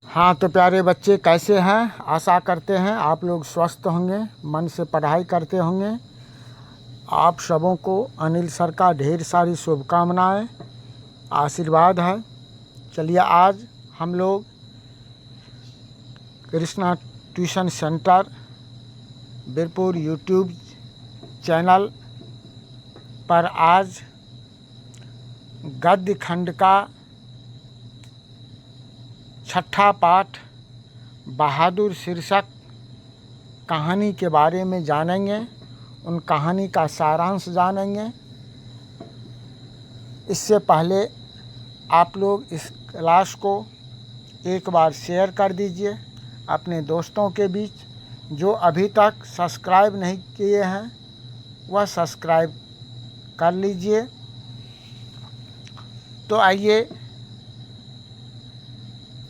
हाँ तो प्यारे बच्चे कैसे हैं। आशा करते हैं आप लोग स्वस्थ होंगे, मन से पढ़ाई करते होंगे। आप सबों को अनिल सर का ढेर सारी शुभकामनाएं, आशीर्वाद है। चलिए आज हम लोग Krishna tuition centre Birpur YouTube channel पर आज गद्य खंड का छठा पाठ बहादुर शीर्षक कहानी के बारे में जानेंगे। उन कहानी का सारांश जानेंगे। इससे पहले आप लोग इस क्लास को एक बार शेयर कर दीजिए अपने दोस्तों के बीच। जो अभी तक सब्सक्राइब नहीं किए हैं वह सब्सक्राइब कर लीजिए। तो आइए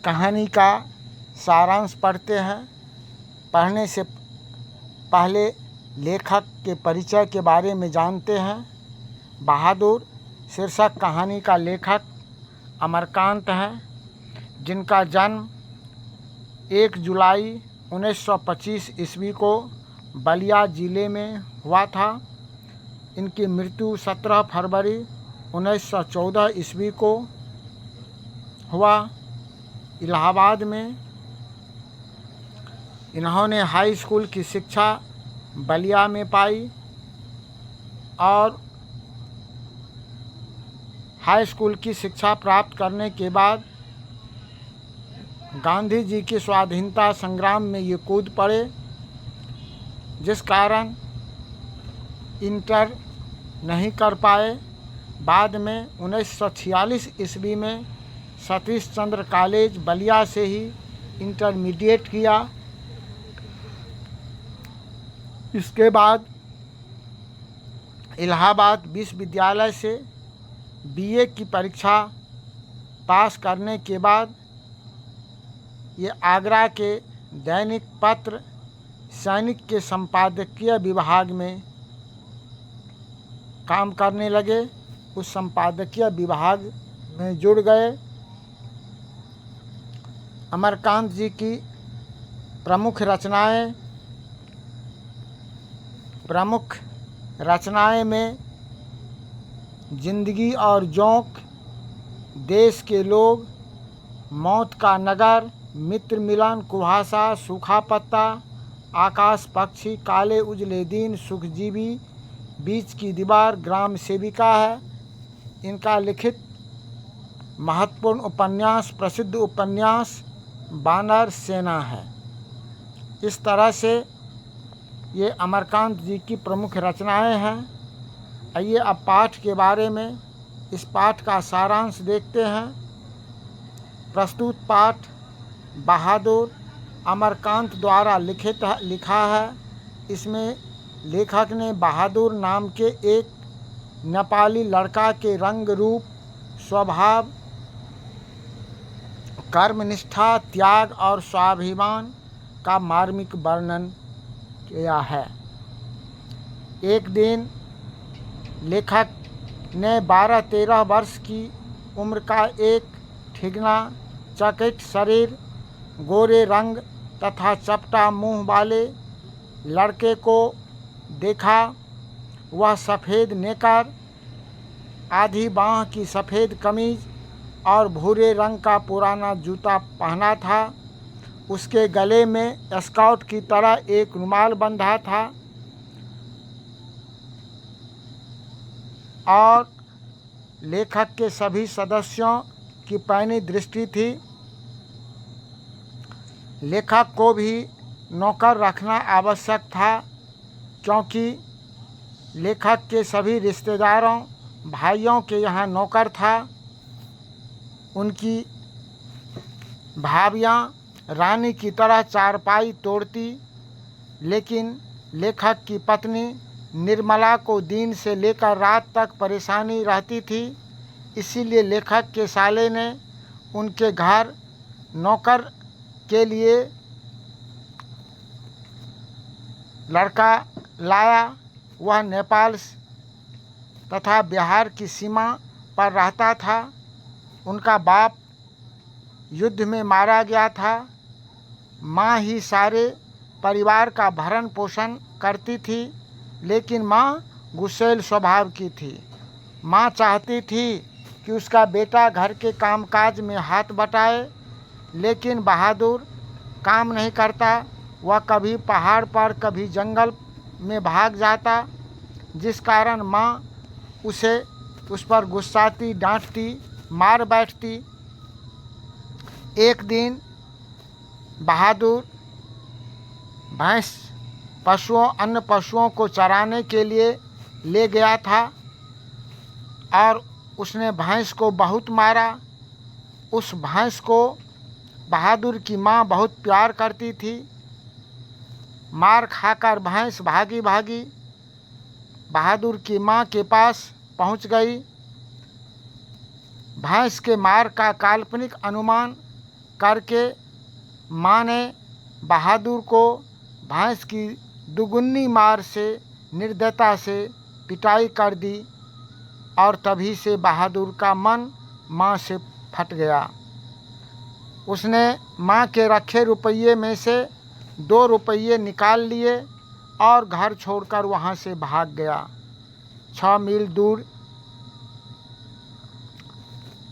कहानी का सारांश पढ़ते हैं। पढ़ने से पहले लेखक के परिचय के बारे में जानते हैं। बहादुर शीर्षक कहानी का लेखक अमरकांत हैं, जिनका जन्म 1 जुलाई 1925 ईस्वी को बलिया जिले में हुआ था। इनकी मृत्यु 17 फरवरी 1914 ईस्वी को हुआ इलाहाबाद में। इन्होंने हाई स्कूल की शिक्षा बलिया में पाई और हाई स्कूल की शिक्षा प्राप्त करने के बाद गांधी जी के स्वाधीनता संग्राम में ये कूद पड़े, जिस कारण इंटर नहीं कर पाए। बाद में 1946 ईस्वी में सतीश चंद्र कॉलेज बलिया से ही इंटरमीडिएट किया। इसके बाद इलाहाबाद विश्वविद्यालय से बीए की परीक्षा पास करने के बाद ये आगरा के दैनिक पत्र सैनिक के संपादकीय विभाग में काम करने लगे। उस संपादकीय विभाग में जुड़ गए। अमरकांत जी की प्रमुख रचनाएं में जिंदगी और जोंक, देश के लोग, मौत का नगर, मित्र मिलन, कुहासा, सूखा पत्ता, आकाश पक्षी, काले उजले दिन, सुखजीवी, बीच की दीवार, ग्राम सेविका है। इनका लिखित महत्वपूर्ण उपन्यास, प्रसिद्ध उपन्यास वानर सेना है। इस तरह से ये अमरकांत जी की प्रमुख रचनाएं हैं। आइए अब पाठ के बारे में, इस पाठ का सारांश देखते हैं। प्रस्तुत पाठ बहादुर अमरकांत द्वारा लिखा है। इसमें लेखक ने बहादुर नाम के एक नेपाली लड़का के रंग रूप, स्वभाव, कर्मनिष्ठा, त्याग और स्वाभिमान का मार्मिक वर्णन किया है। एक दिन लेखक ने 12-13 वर्ष की उम्र का एक ठिगना चकित शरीर, गोरे रंग तथा चपटा मुंह वाले लड़के को देखा। वह सफ़ेद नेकर, आधी बाँह की सफ़ेद कमीज और भूरे रंग का पुराना जूता पहना था। उसके गले में स्काउट की तरह एक रुमाल बंधा था और लेखक के सभी सदस्यों की पैनी दृष्टि थी। लेखक को भी नौकर रखना आवश्यक था, क्योंकि लेखक के सभी रिश्तेदारों, भाइयों के यहाँ नौकर था। उनकी भाभियाँ रानी की तरह चारपाई तोड़ती, लेकिन लेखक की पत्नी निर्मला को दिन से लेकर रात तक परेशानी रहती थी। इसीलिए लेखक के साले ने उनके घर नौकर के लिए लड़का लाया। वह नेपाल तथा बिहार की सीमा पर रहता था। उनका बाप युद्ध में मारा गया था। माँ ही सारे परिवार का भरण पोषण करती थी, लेकिन माँ गुस्सैल स्वभाव की थी। माँ चाहती थी कि उसका बेटा घर के कामकाज में हाथ बटाए, लेकिन बहादुर काम नहीं करता। वह कभी पहाड़ पर कभी जंगल में भाग जाता, जिस कारण माँ उस पर गुस्साती, डांटती, मार बैठती। एक दिन बहादुर भैंस अन्य पशुओं को चराने के लिए ले गया था और उसने भैंस को बहुत मारा। उस भैंस को बहादुर की माँ बहुत प्यार करती थी। मार खाकर भैंस भागी भागी बहादुर की माँ के पास पहुँच गई। भैंस के मार का काल्पनिक अनुमान करके माँ ने बहादुर को भैंस की दुगुनी मार से निर्दयता से पिटाई कर दी और तभी से बहादुर का मन माँ से फट गया। उसने माँ के रखे रुपये में से 2 रुपये निकाल लिए और घर छोड़कर वहाँ से भाग गया। 6 मील दूर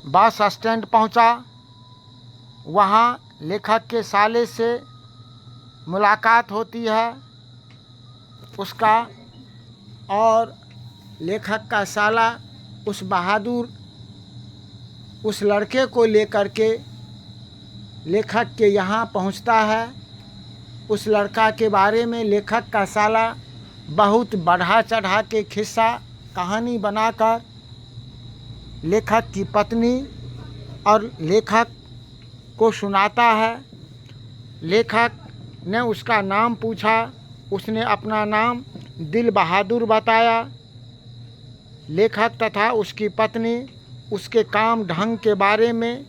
बस स्टैंड पहुँचा। वहाँ लेखक के साले से मुलाकात होती है उसका, और लेखक का साला उस लड़के को लेकर के लेखक के यहाँ पहुँचता है। उस लड़का के बारे में लेखक का साला बहुत बढ़ा चढ़ा के किस्सा कहानी बनाकर लेखक की पत्नी और लेखक को सुनाता है। लेखक ने उसका नाम पूछा। उसने अपना नाम दिल बहादुर बताया। लेखक तथा उसकी पत्नी उसके काम ढंग के बारे में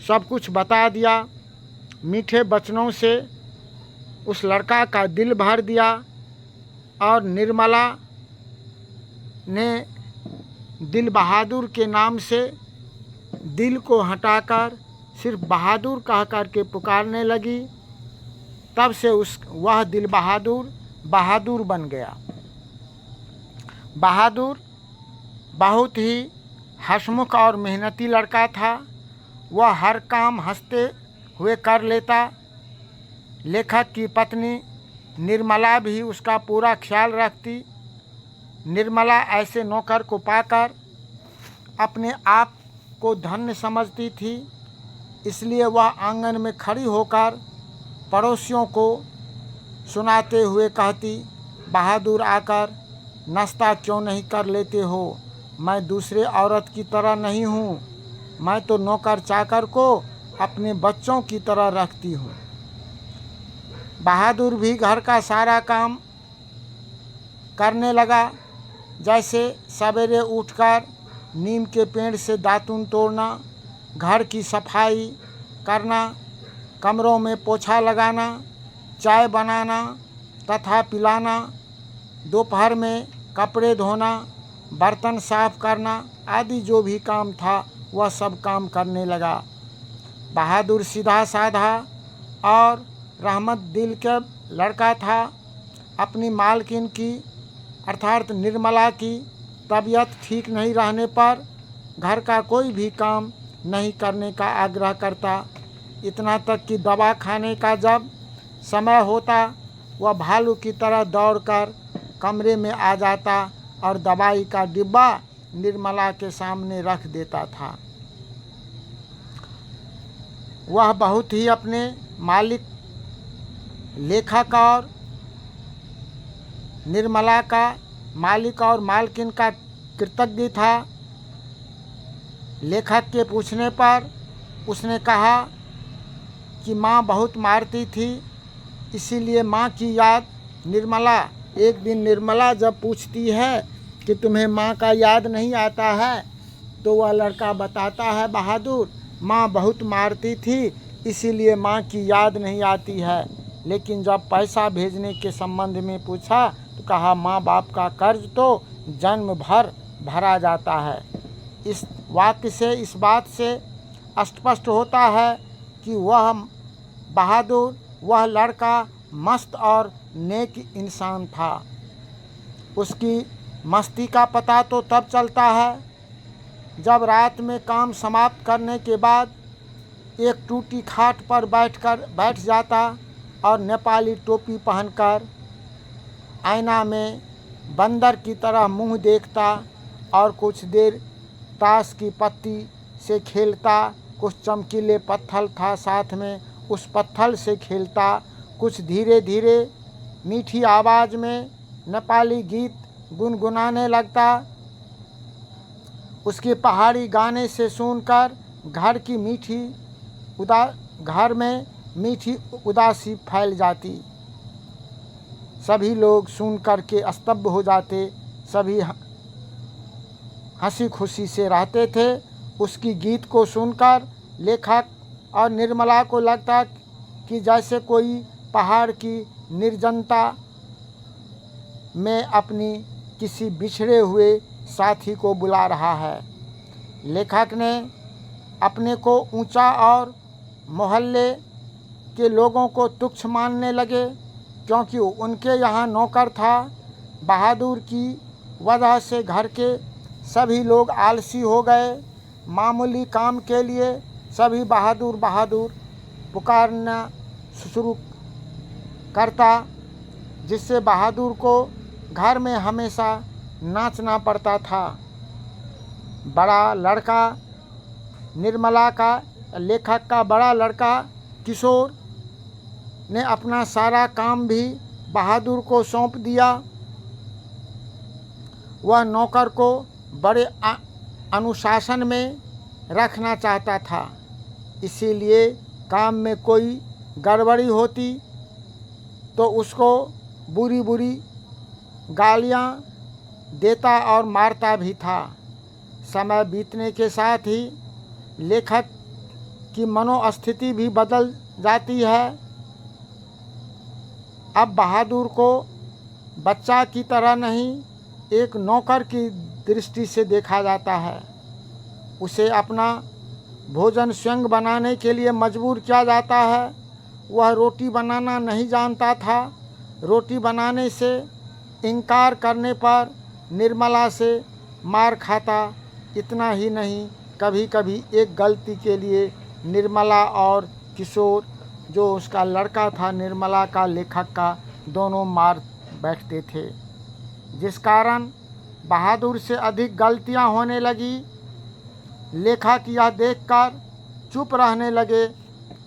सब कुछ बता दिया। मीठे वचनों से उस लड़का का दिल भर दिया और निर्मला ने दिल बहादुर के नाम से दिल को हटाकर सिर्फ बहादुर कह कर के पुकारने लगी। तब से वह दिल बहादुर बन गया। बहादुर बहुत ही हंसमुख और मेहनती लड़का था। वह हर काम हंसते हुए कर लेता। लेखक की पत्नी निर्मला भी उसका पूरा ख्याल रखती। निर्मला ऐसे नौकर को पाकर अपने आप को धन्य समझती थी, इसलिए वह आंगन में खड़ी होकर पड़ोसियों को सुनाते हुए कहती, बहादुर आकर नाश्ता क्यों नहीं कर लेते हो? मैं दूसरे औरत की तरह नहीं हूँ। मैं तो नौकर चाकर को अपने बच्चों की तरह रखती हूँ। बहादुर भी घर का सारा काम करने लगा, जैसे सवेरे उठकर नीम के पेड़ से दातून तोड़ना, घर की सफाई करना, कमरों में पोछा लगाना, चाय बनाना तथा पिलाना, दोपहर में कपड़े धोना, बर्तन साफ करना आदि जो भी काम था वह सब काम करने लगा। बहादुर सीधा साधा और रहमत दिल का लड़का था। अपनी मालकिन की अर्थात निर्मला की तबीयत ठीक नहीं रहने पर घर का कोई भी काम नहीं करने का आग्रह करता। इतना तक कि दवा खाने का जब समय होता वह भालू की तरह दौड़कर कमरे में आ जाता और दवाई का डिब्बा निर्मला के सामने रख देता था। वह बहुत ही अपने मालिक लेखक और निर्मला का मालिक और मालकिन का कृतज्ञ था। लेखक के पूछने पर उसने कहा कि माँ बहुत मारती थी, इसीलिए माँ की याद निर्मला। एक दिन निर्मला जब पूछती है कि तुम्हें माँ का याद नहीं आता है, तो वह लड़का बताता है, बहादुर माँ बहुत मारती थी इसीलिए माँ की याद नहीं आती है। लेकिन जब पैसा भेजने के संबंध में पूछा तो कहा माँ बाप का कर्ज तो जन्म भर भरा जाता है। इस वाक्य से इस बात से स्पष्ट होता है कि वह बहादुर, वह लड़का मस्त और नेक इंसान था। उसकी मस्ती का पता तो तब चलता है जब रात में काम समाप्त करने के बाद एक टूटी खाट पर बैठ जाता और नेपाली टोपी पहनकर आईना में बंदर की तरह मुंह देखता और कुछ देर ताश की पत्ती से खेलता। कुछ चमकीले पत्थर था साथ में, उस पत्थर से खेलता। कुछ धीरे धीरे मीठी आवाज़ में नेपाली गीत गुनगुनाने लगता। उसके पहाड़ी गाने से सुनकर घर में मीठी उदासी फैल जाती। सभी लोग सुन कर के स्तब्ध हो जाते। सभी हंसी खुशी से रहते थे। उसकी गीत को सुनकर लेखक और निर्मला को लगता कि जैसे कोई पहाड़ की निर्जनता में अपनी किसी बिछड़े हुए साथी को बुला रहा है। लेखक ने अपने को ऊंचा और मोहल्ले के लोगों को तुच्छ मानने लगे क्योंकि उनके यहाँ नौकर था। बहादुर की वजह से घर के सभी लोग आलसी हो गए। मामूली काम के लिए सभी बहादुर बहादुर पुकारना शुरू करता, जिससे बहादुर को घर में हमेशा नाचना पड़ता था। बड़ा लड़का निर्मला का, लेखक का बड़ा लड़का किशोर ने अपना सारा काम भी बहादुर को सौंप दिया। वह नौकर को बड़े अनुशासन में रखना चाहता था, इसीलिए काम में कोई गड़बड़ी होती तो उसको बुरी बुरी गालियाँ देता और मारता भी था। समय बीतने के साथ ही लेखक की मनोस्थिति भी बदल जाती है। अब बहादुर को बच्चा की तरह नहीं, एक नौकर की दृष्टि से देखा जाता है। उसे अपना भोजन स्वयं बनाने के लिए मजबूर किया जाता है। वह रोटी बनाना नहीं जानता था। रोटी बनाने से इनकार करने पर निर्मला से मार खाता। इतना ही नहीं, कभी कभी एक गलती के लिए निर्मला और किशोर, जो उसका लड़का था, निर्मला का, लेखक का, दोनों मार बैठते थे, जिस कारण बहादुर से अधिक गलतियां होने लगी। लेखक यह देखकर चुप रहने लगे।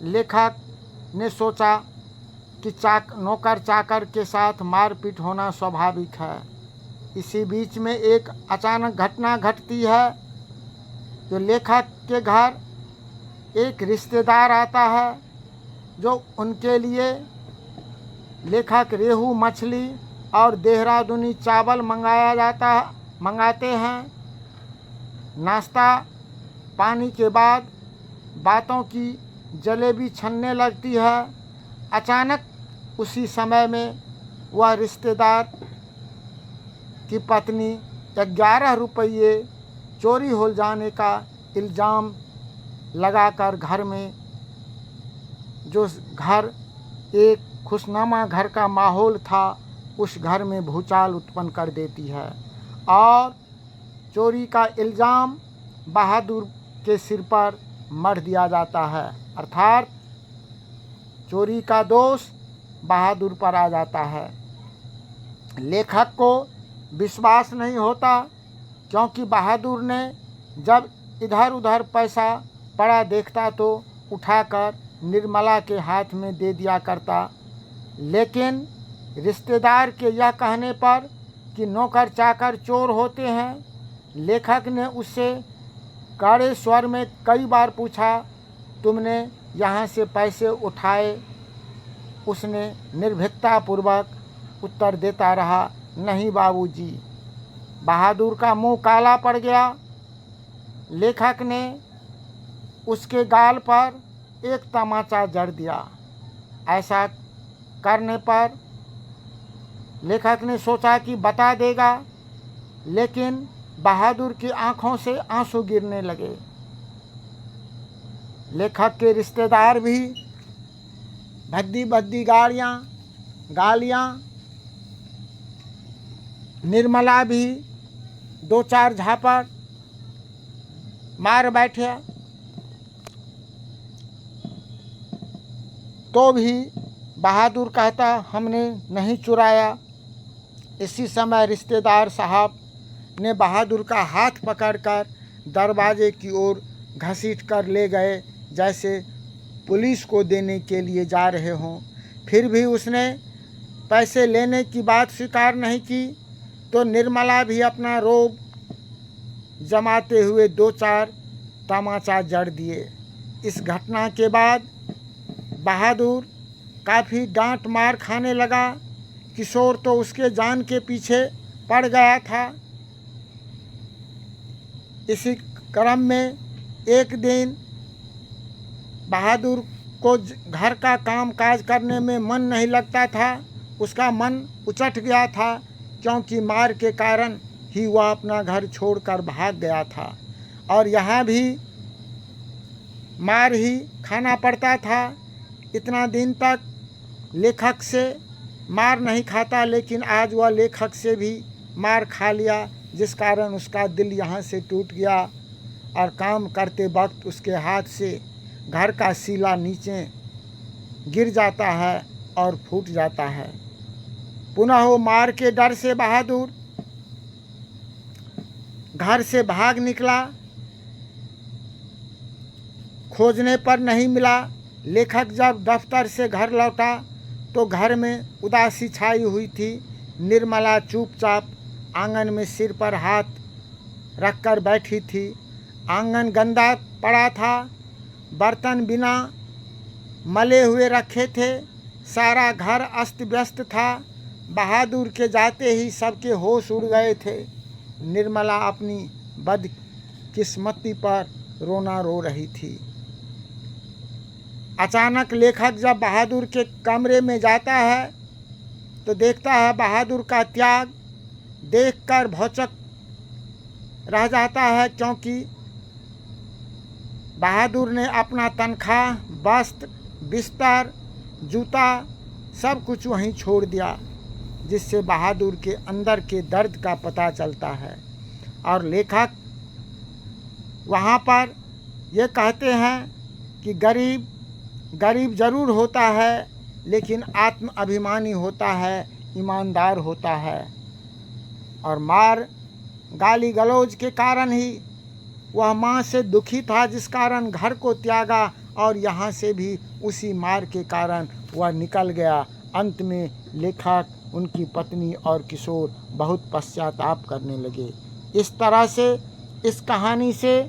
लेखक ने सोचा कि नौकर चाकर के साथ मारपीट होना स्वाभाविक है। इसी बीच में एक अचानक घटना घटती है। जो लेखक के घर एक रिश्तेदार आता है, जो उनके लिए लेखक रेहू मछली और देहरादूनी चावल मंगाते हैं। नाश्ता पानी के बाद बातों की जलेबी छनने लगती है। अचानक उसी समय में वह रिश्तेदार की पत्नी 11 रुपये चोरी हो जाने का इल्ज़ाम लगाकर घर में, जो घर एक खुशनुमा घर का माहौल था, उस घर में भूचाल उत्पन्न कर देती है और चोरी का इल्ज़ाम बहादुर के सिर पर मढ़ दिया जाता है। अर्थात चोरी का दोष बहादुर पर आ जाता है। लेखक को विश्वास नहीं होता क्योंकि बहादुर ने जब इधर उधर पैसा पड़ा देखता तो उठाकर निर्मला के हाथ में दे दिया करता। लेकिन रिश्तेदार के यह कहने पर कि नौकर चाकर चोर होते हैं, लेखक ने उससे कड़े स्वर में कई बार पूछा, तुमने यहाँ से पैसे उठाए? उसने निर्भीकतापूर्वक उत्तर देता रहा, नहीं बाबूजी। बहादुर का मुंह काला पड़ गया। लेखक ने उसके गाल पर एक तमाचा जड़ दिया। ऐसा करने पर लेखक ने सोचा कि बता देगा, लेकिन बहादुर की आंखों से आंसू गिरने लगे। लेखक के रिश्तेदार भी भद्दी भद्दी गालियाँ, निर्मला भी 2-4 झापड़ मार बैठे, तो भी बहादुर कहता हमने नहीं चुराया। इसी समय रिश्तेदार साहब ने बहादुर का हाथ पकड़कर दरवाजे की ओर घसीट कर ले गए, जैसे पुलिस को देने के लिए जा रहे हों। फिर भी उसने पैसे लेने की बात स्वीकार नहीं की, तो निर्मला भी अपना रोब जमाते हुए 2-4 तमाचा जड़ दिए। इस घटना के बाद बहादुर काफ़ी डांट मार खाने लगा। किशोर तो उसके जान के पीछे पड़ गया था। इसी क्रम में एक दिन बहादुर को घर का काम काज करने में मन नहीं लगता था। उसका मन उचट गया था, क्योंकि मार के कारण ही वह अपना घर छोड़कर भाग गया था और यहाँ भी मार ही खाना पड़ता था। इतना दिन तक लेखक से मार नहीं खाता, लेकिन आज वह लेखक से भी मार खा लिया, जिस कारण उसका दिल यहाँ से टूट गया और काम करते वक्त उसके हाथ से घर का सीला नीचे गिर जाता है और फूट जाता है। पुनः वो मार के डर से बहादुर घर से भाग निकला। खोजने पर नहीं मिला। लेखक जब दफ्तर से घर लौटा तो घर में उदासी छाई हुई थी। निर्मला चुपचाप आंगन में सिर पर हाथ रखकर बैठी थी। आंगन गंदा पड़ा था, बर्तन बिना मले हुए रखे थे, सारा घर अस्त व्यस्त था। बहादुर के जाते ही सबके होश उड़ गए थे। निर्मला अपनी बदकिस्मती पर रोना रो रही थी। अचानक लेखक जब बहादुर के कमरे में जाता है तो देखता है बहादुर का त्याग देखकर भौचक रह जाता है, क्योंकि बहादुर ने अपना तनख्वाह, वस्त्र, बिस्तर, जूता सब कुछ वहीं छोड़ दिया, जिससे बहादुर के अंदर के दर्द का पता चलता है। और लेखक वहाँ पर ये कहते हैं कि गरीब ज़रूर होता है, लेकिन आत्म अभिमानी होता है, ईमानदार होता है। और मार गाली गलौज के कारण ही वह माँ से दुखी था, जिस कारण घर को त्यागा, और यहाँ से भी उसी मार के कारण वह निकल गया। अंत में लेखक, उनकी पत्नी और किशोर बहुत पश्चाताप करने लगे। इस तरह से इस कहानी से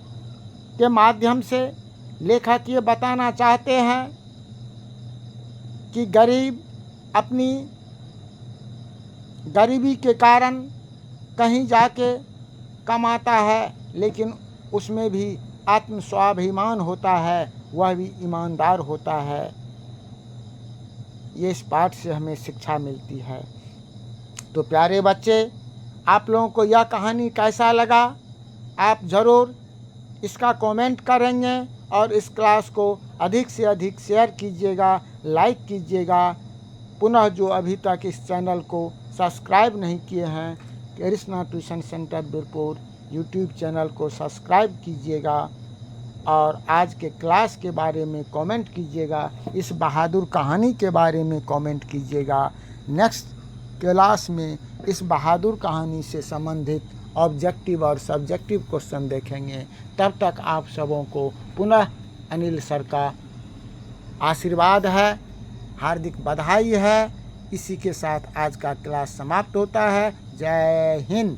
के माध्यम से लेखक ये बताना चाहते हैं कि गरीब अपनी गरीबी के कारण कहीं जाके कमाता है, लेकिन उसमें भी आत्म स्वाभिमान होता है, वह भी ईमानदार होता है। ये इस पाठ से हमें शिक्षा मिलती है। तो प्यारे बच्चे, आप लोगों को यह कहानी कैसा लगा, आप ज़रूर इसका कमेंट करेंगे और इस क्लास को अधिक से अधिक शेयर कीजिएगा, लाइक कीजिएगा। पुनः जो अभी तक इस चैनल को सब्सक्राइब नहीं किए हैं, Krishna tuition centre Birpur YouTube channel को सब्सक्राइब कीजिएगा और आज के क्लास के बारे में कमेंट कीजिएगा। इस बहादुर कहानी के बारे में कमेंट कीजिएगा। नेक्स्ट क्लास में इस बहादुर कहानी से संबंधित ऑब्जेक्टिव और सब्जेक्टिव क्वेश्चन देखेंगे। तब तक आप सबों को पुनः अनिल सर का आशीर्वाद है, हार्दिक बधाई है। इसी के साथ आज का क्लास समाप्त होता है। जय हिंद।